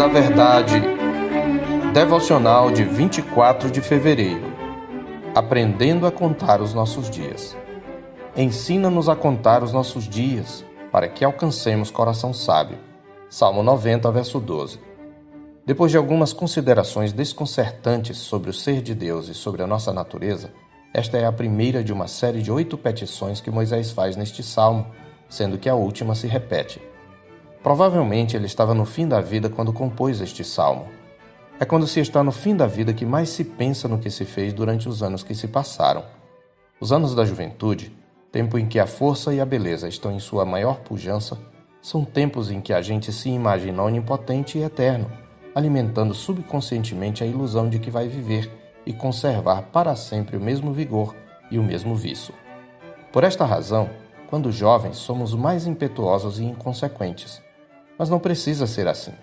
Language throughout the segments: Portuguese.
da Verdade, devocional de 24 de fevereiro. Aprendendo a contar os nossos dias. Ensina-nos a contar os nossos dias, para que alcancemos coração sábio. Salmo 90, verso 12. Depois de algumas considerações desconcertantes sobre o ser de Deus e sobre a nossa natureza, esta é a primeira de uma série de 8 petições que Moisés faz neste salmo, sendo que a última se repete. Provavelmente ele estava no fim da vida quando compôs este salmo. É quando se está no fim da vida que mais se pensa no que se fez durante os anos que se passaram. Os anos da juventude, tempo em que a força e a beleza estão em sua maior pujança, são tempos em que a gente se imagina onipotente e eterno, alimentando subconscientemente a ilusão de que vai viver e conservar para sempre o mesmo vigor e o mesmo viço. Por esta razão, quando jovens, somos mais impetuosos e inconsequentes. Mas não precisa ser assim.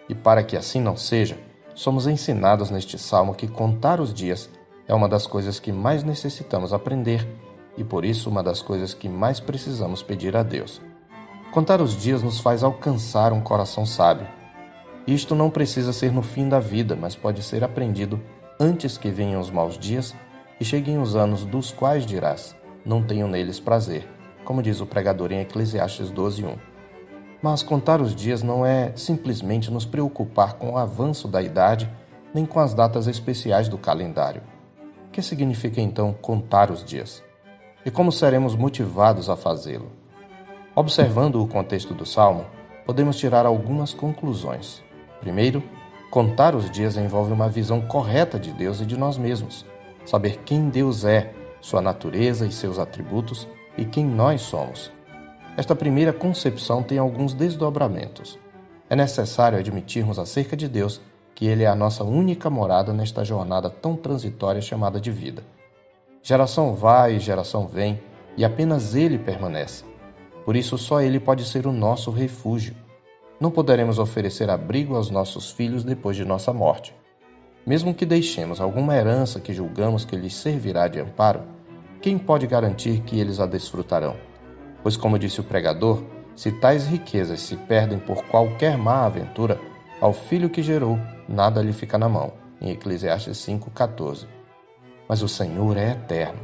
E para que assim não seja, somos ensinados neste salmo que contar os dias é uma das coisas que mais necessitamos aprender e por isso uma das coisas que mais precisamos pedir a Deus. Contar os dias nos faz alcançar um coração sábio. Isto não precisa ser no fim da vida, mas pode ser aprendido antes que venham os maus dias e cheguem os anos dos quais dirás, não tenho neles prazer, como diz o pregador em Eclesiastes 12:1. Mas contar os dias não é simplesmente nos preocupar com o avanço da idade, nem com as datas especiais do calendário. O que significa então contar os dias? E como seremos motivados a fazê-lo? Observando o contexto do Salmo, podemos tirar algumas conclusões. Primeiro, contar os dias envolve uma visão correta de Deus e de nós mesmos, saber quem Deus é, sua natureza e seus atributos, e quem nós somos. Esta primeira concepção tem alguns desdobramentos. É necessário admitirmos acerca de Deus que Ele é a nossa única morada nesta jornada tão transitória chamada de vida. Geração vai e geração vem, e apenas Ele permanece. Por isso, só Ele pode ser o nosso refúgio. Não poderemos oferecer abrigo aos nossos filhos depois de nossa morte. Mesmo que deixemos alguma herança que julgamos que lhes servirá de amparo, quem pode garantir que eles a desfrutarão? Pois, como disse o pregador, se tais riquezas se perdem por qualquer má aventura, ao filho que gerou, nada lhe fica na mão, em Eclesiastes 5:14. Mas o Senhor é eterno.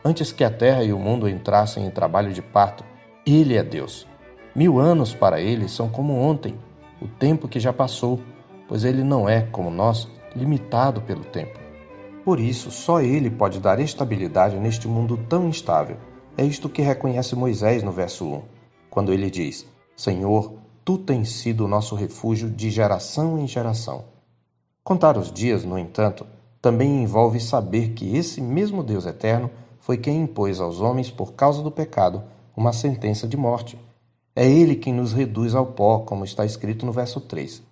Antes que a terra e o mundo entrassem em trabalho de parto, Ele é Deus. 1000 anos para Ele são como ontem, o tempo que já passou, pois Ele não é, como nós, limitado pelo tempo. Por isso, só Ele pode dar estabilidade neste mundo tão instável. É isto que reconhece Moisés no verso 1, quando ele diz: Senhor, Tu tens sido o nosso refúgio de geração em geração. Contar os dias, no entanto, também envolve saber que esse mesmo Deus eterno foi quem impôs aos homens, por causa do pecado, uma sentença de morte. É Ele quem nos reduz ao pó, como está escrito no verso 3.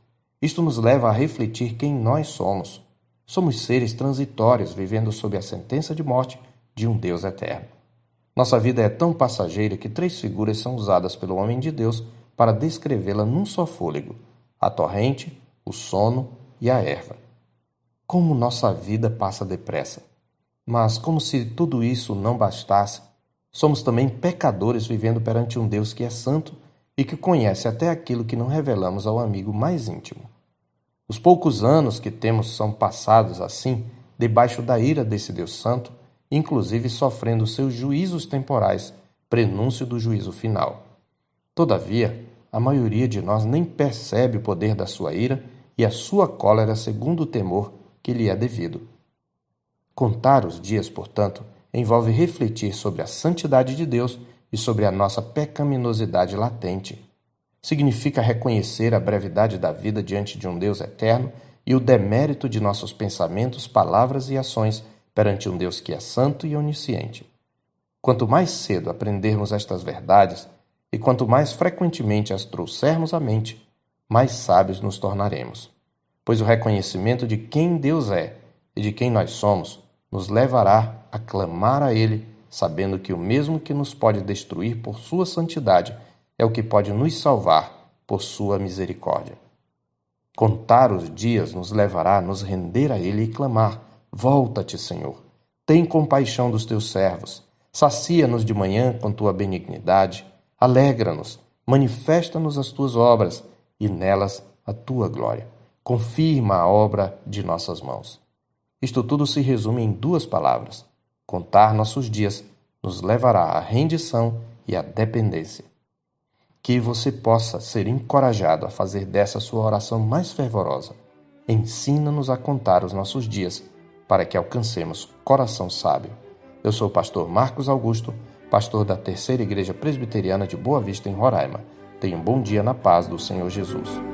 Isto nos leva a refletir quem nós somos. Somos seres transitórios, vivendo sob a sentença de morte de um Deus eterno. Nossa vida é tão passageira que 3 figuras são usadas pelo homem de Deus para descrevê-la num só fôlego: a torrente, o sono e a erva. Como nossa vida passa depressa! Mas, como se tudo isso não bastasse, somos também pecadores vivendo perante um Deus que é santo e que conhece até aquilo que não revelamos ao amigo mais íntimo. Os poucos anos que temos são passados assim, debaixo da ira desse Deus santo, inclusive sofrendo seus juízos temporais, prenúncio do juízo final. Todavia, a maioria de nós nem percebe o poder da sua ira e a sua cólera segundo o temor que lhe é devido. Contar os dias, portanto, envolve refletir sobre a santidade de Deus e sobre a nossa pecaminosidade latente. Significa reconhecer a brevidade da vida diante de um Deus eterno e o demérito de nossos pensamentos, palavras e ações perante um Deus que é santo e onisciente. Quanto mais cedo aprendermos estas verdades e quanto mais frequentemente as trouxermos à mente, mais sábios nos tornaremos. Pois o reconhecimento de quem Deus é e de quem nós somos nos levará a clamar a Ele, sabendo que o mesmo que nos pode destruir por sua santidade é o que pode nos salvar por sua misericórdia. Contar os dias nos levará a nos render a Ele e clamar: volta-te, Senhor. Tem compaixão dos teus servos. Sacia-nos de manhã com tua benignidade. Alegra-nos. Manifesta-nos as tuas obras e nelas a tua glória. Confirma a obra de nossas mãos. Isto tudo se resume em duas palavras: contar nossos dias nos levará à rendição e à dependência. Que você possa ser encorajado a fazer dessa sua oração mais fervorosa. Ensina-nos a contar os nossos dias, para que alcancemos coração sábio. Eu sou o pastor Marcos Augusto, pastor da Terceira Igreja Presbiteriana de Boa Vista, em Roraima. Tenha um bom dia na paz do Senhor Jesus.